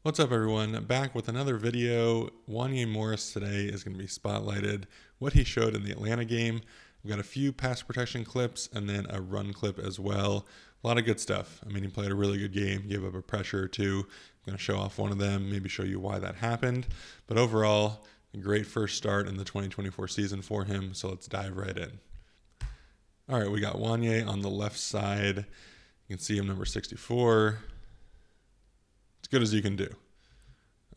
What's up, everyone? Back with another video. Wanya Morris today is going to be spotlighted what he showed in the Atlanta game. We've got a few pass protection clips and then a run clip as well. A lot of good stuff. I mean, he played a really good game, gave up a pressure or two. I'm going to show off one of them, maybe show you why that happened. But overall, a great first start in the 2024 season for him, so let's dive right in. All right, we got Wanya on the left side. You can see him, number 64. As good as you can do.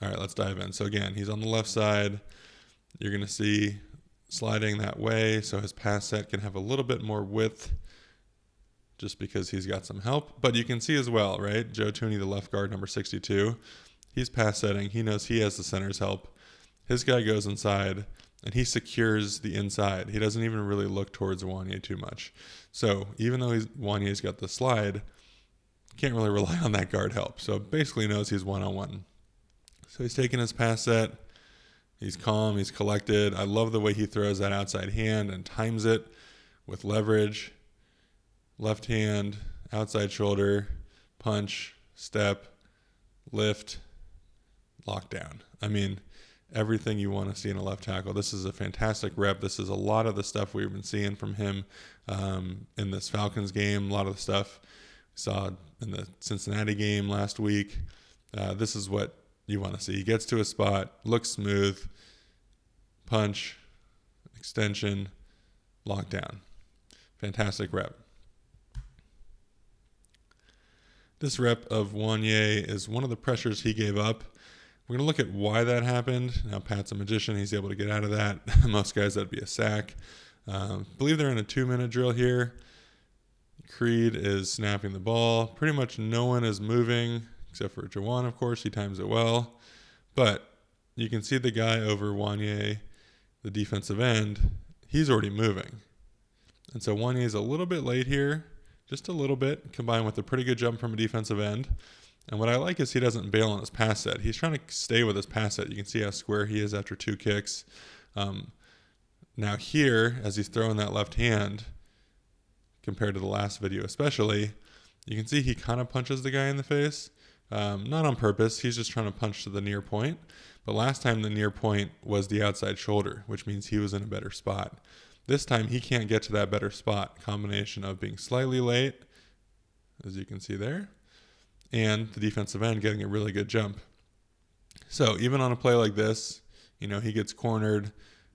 All right, let's dive in. So again, he's on the left side. You're going to see sliding that way so his pass set can have a little bit more width just because he's got some help. But you can see as well, right? Joe Tooney, the left guard, number 62, he's pass setting. He knows he has the center's help. His guy goes inside, and he secures the inside. He doesn't even really look towards Wanya too much. So even though Wanya's got the slide, can't really rely on that guard help. So basically knows he's one-on-one. So he's taking his pass set. He's calm. He's collected. I love the way he throws that outside hand and times it with leverage. Left hand, outside shoulder, punch, step, lift, lockdown. I mean, everything you want to see in a left tackle. This is a fantastic rep. This is a lot of the stuff we've been seeing from him in this Falcons game. A lot of the stuff we saw in the Cincinnati game last week. This is what you want to see. He gets to a spot, looks smooth, punch, extension, lockdown. Fantastic rep. This rep of Wanya is one of the pressures he gave up. We're going to look at why that happened. Now, Pat's a magician. He's able to get out of that. Most guys, that'd be a sack. I believe they're in a 2-minute drill here. Creed is snapping the ball. Pretty much no one is moving, except for Jawan, of course. He times it well. But you can see the guy over Wanya, the defensive end, he's already moving. And so Wanya is a little bit late here, just a little bit, combined with a pretty good jump from a defensive end. And what I like is he doesn't bail on his pass set. He's trying to stay with his pass set. You can see how square he is after 2 kicks. Now here, as he's throwing that left hand, compared to the last video especially, you can see he kind of punches the guy in the face. Not on purpose. He's just trying to punch to the near point. But last time the near point was the outside shoulder, which means he was in a better spot. This time he can't get to that better spot. Combination of being slightly late, as you can see there, and the defensive end getting a really good jump. So even on a play like this, he gets cornered,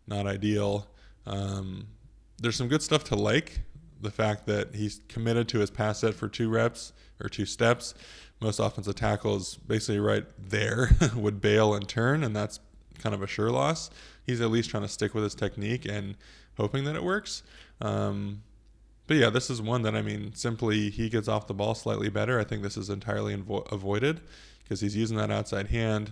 not ideal. There's some good stuff to like. The fact that he's committed to his pass set for 2 reps or 2 steps. Most offensive tackles basically right there would bail and turn, and that's kind of a sure loss. He's at least trying to stick with his technique and hoping that it works. But yeah, this is one that, simply he gets off the ball slightly better. I think this is entirely avoided because he's using that outside hand.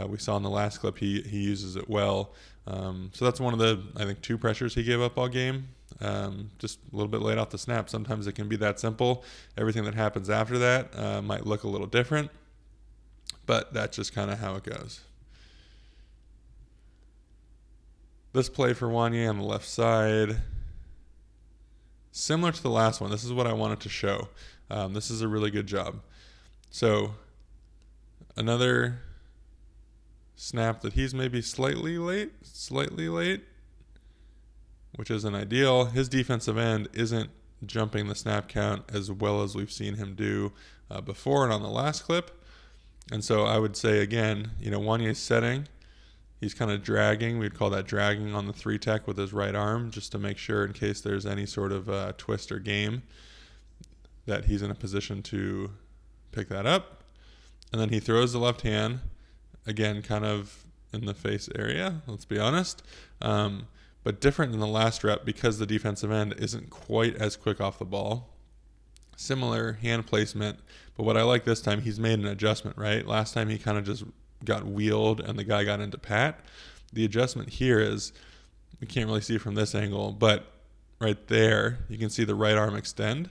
We saw in the last clip he uses it well. So that's one of the, 2 pressures he gave up all game. Just a little bit late off the snap. Sometimes it can be that simple. Everything that happens after that might look a little different, but that's just kind of how it goes. This play for Wanya on the left side, similar to the last one. This is what I wanted to show. This is a really good job. So another snap that he's maybe slightly late, which isn't ideal. His defensive end isn't jumping the snap count as well as we've seen him do before and on the last clip. And so I would say, again, Wanya's setting. He's kind of dragging. We'd call that dragging on the 3-tech with his right arm just to make sure in case there's any sort of twist or game that he's in a position to pick that up. And then he throws the left hand, again, kind of in the face area, let's be honest. But different than the last rep because the defensive end isn't quite as quick off the ball. Similar hand placement, but what I like this time, he's made an adjustment, right? Last time he kind of just got wheeled and the guy got into pat. The adjustment here is, we can't really see from this angle, but right there, you can see the right arm extend.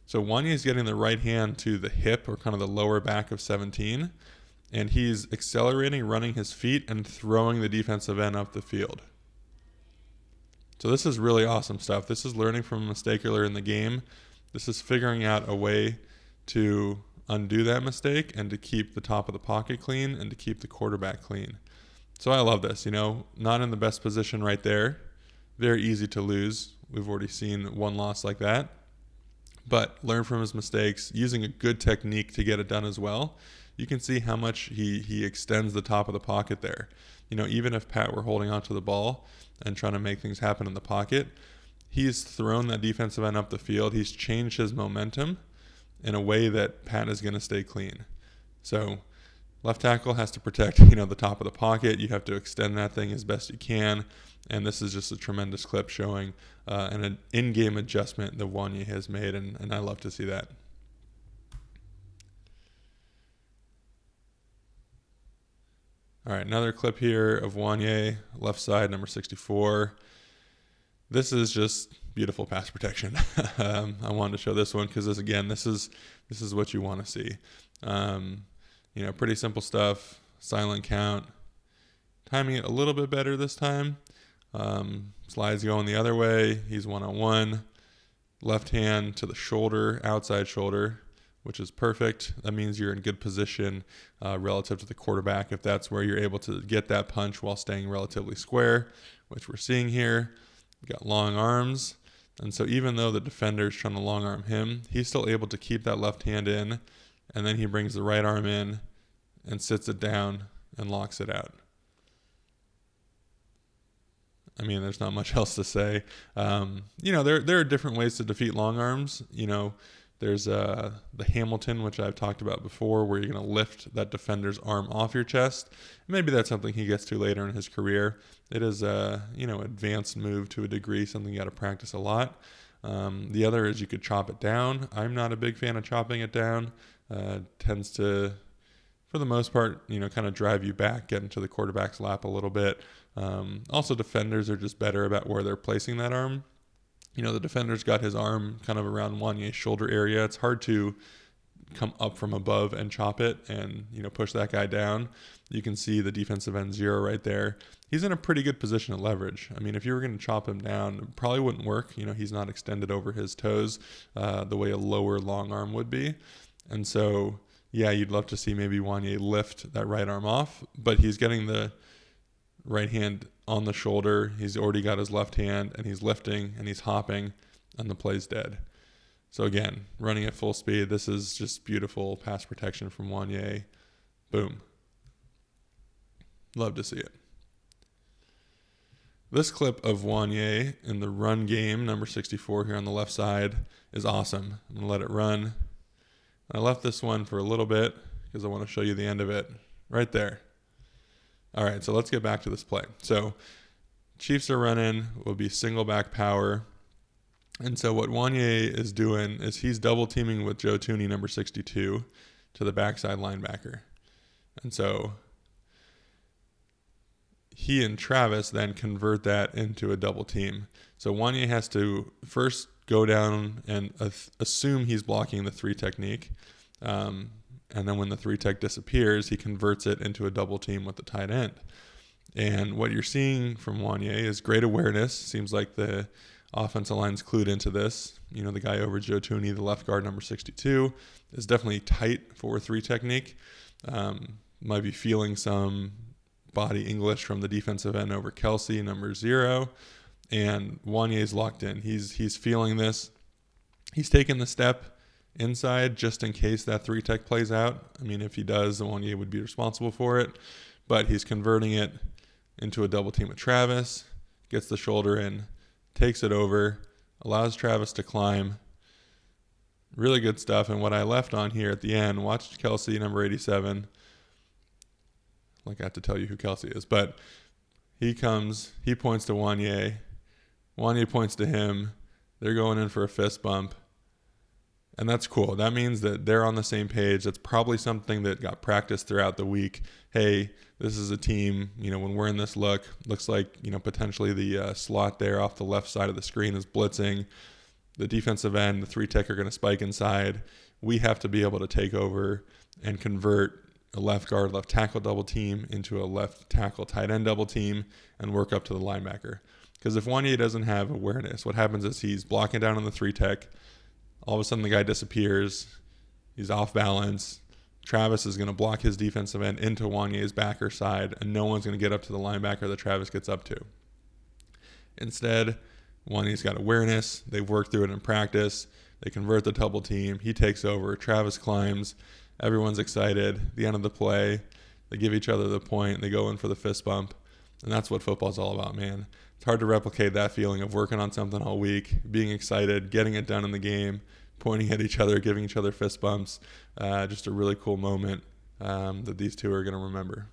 So Wanya is getting the right hand to the hip or kind of the lower back of 17, and he's accelerating, running his feet, and throwing the defensive end up the field. So this is really awesome stuff. This is learning from a mistake earlier in the game. This is figuring out a way to undo that mistake and to keep the top of the pocket clean and to keep the quarterback clean. So I love this, not in the best position right there. Very easy to lose. We've already seen one loss like that. But learn from his mistakes, using a good technique to get it done as well. You can see how much he extends the top of the pocket there. Even if Pat were holding onto the ball and trying to make things happen in the pocket, he's thrown that defensive end up the field. He's changed his momentum in a way that Pat is going to stay clean. So left tackle has to protect, the top of the pocket. You have to extend that thing as best you can. And this is just a tremendous clip showing an in-game adjustment that Wanya has made, and I love to see that. All right, another clip here of Wanya, left side, number 64. This is just beautiful pass protection. I wanted to show this one because, this is what you want to see. Pretty simple stuff, silent count, timing it a little bit better this time. Slides going the other way. He's one-on-one. Left hand to the shoulder, outside shoulder, which is perfect. That means you're in good position relative to the quarterback if that's where you're able to get that punch while staying relatively square, which we're seeing here. We've got long arms. And so even though the defender's trying to long arm him, he's still able to keep that left hand in, and then he brings the right arm in and sits it down and locks it out. There's not much else to say. There are different ways to defeat long arms. There's the Hamilton, which I've talked about before, where you're going to lift that defender's arm off your chest. Maybe that's something he gets to later in his career. It is a advanced move to a degree, something you got to practice a lot. The other is you could chop it down. I'm not a big fan of chopping it down. Tends to, for the most part, kind of drive you back, get into the quarterback's lap a little bit. Also, defenders are just better about where they're placing that arm. The defender's got his arm kind of around Wanya's shoulder area. It's hard to come up from above and chop it and, push that guy down. You can see the defensive end 0 right there. He's in a pretty good position to leverage. If you were going to chop him down, it probably wouldn't work. He's not extended over his toes the way a lower long arm would be. And so, yeah, you'd love to see maybe Wanya lift that right arm off, but he's getting the right hand on the shoulder. He's already got his left hand, and he's lifting, and he's hopping, and the play's dead. So again, running at full speed, this is just beautiful pass protection from Wanya. Boom. Love to see it. This clip of Wanya in the run game, number 64 here on the left side, is awesome. I'm going to let it run. I left this one for a little bit because I want to show you the end of it right there. All right, so let's get back to this play. So Chiefs are running, will be single back power. And so what Wanya is doing is he's double teaming with Joe Tooney, number 62, to the backside linebacker. And so he and Travis then convert that into a double team. So Wanya has to first go down and assume he's blocking the 3 technique. And then when the 3 tech disappears, he converts it into a double team with the tight end. And what you're seeing from Wanya is great awareness. Seems like the offensive line's clued into this. The guy over Joe Tooney, the left guard, number 62, is definitely tight for 3 technique. Might be feeling some body English from the defensive end over Kelsey, number 0. And Wanya's locked in. He's feeling this. He's taking the step inside just in case that 3 tech plays out. If he does, then Wanya would be responsible for it. But he's converting it into a double team with Travis, gets the shoulder in, takes it over, allows Travis to climb. Really good stuff. And what I left on here at the end, watch Kelsey, number 87. Like I have to tell you who Kelsey is. But he comes, he points to Wanya. Wanya points to him. They're going in for a fist bump. And that's cool. That means that they're on the same page. That's probably something that got practiced throughout the week. Hey, this is a team, when we're in this look, looks like, potentially the slot there off the left side of the screen is blitzing. The defensive end, the 3 tech are going to spike inside. We have to be able to take over and convert a left guard, left tackle double team into a left tackle tight end double team and work up to the linebacker. Because if Wanya doesn't have awareness, what happens is he's blocking down on the 3 tech. All of a sudden, the guy disappears. He's off balance. Travis is going to block his defensive end into Wanya's backer side, and no one's going to get up to the linebacker that Travis gets up to. Instead, Wanya's got awareness. They've worked through it in practice. They convert the double team. He takes over. Travis climbs. Everyone's excited. The end of the play, they give each other the point. They go in for the fist bump. And that's what football's all about, man. It's hard to replicate that feeling of working on something all week, being excited, getting it done in the game, pointing at each other, giving each other fist bumps. Just a really cool moment that these two are going to remember.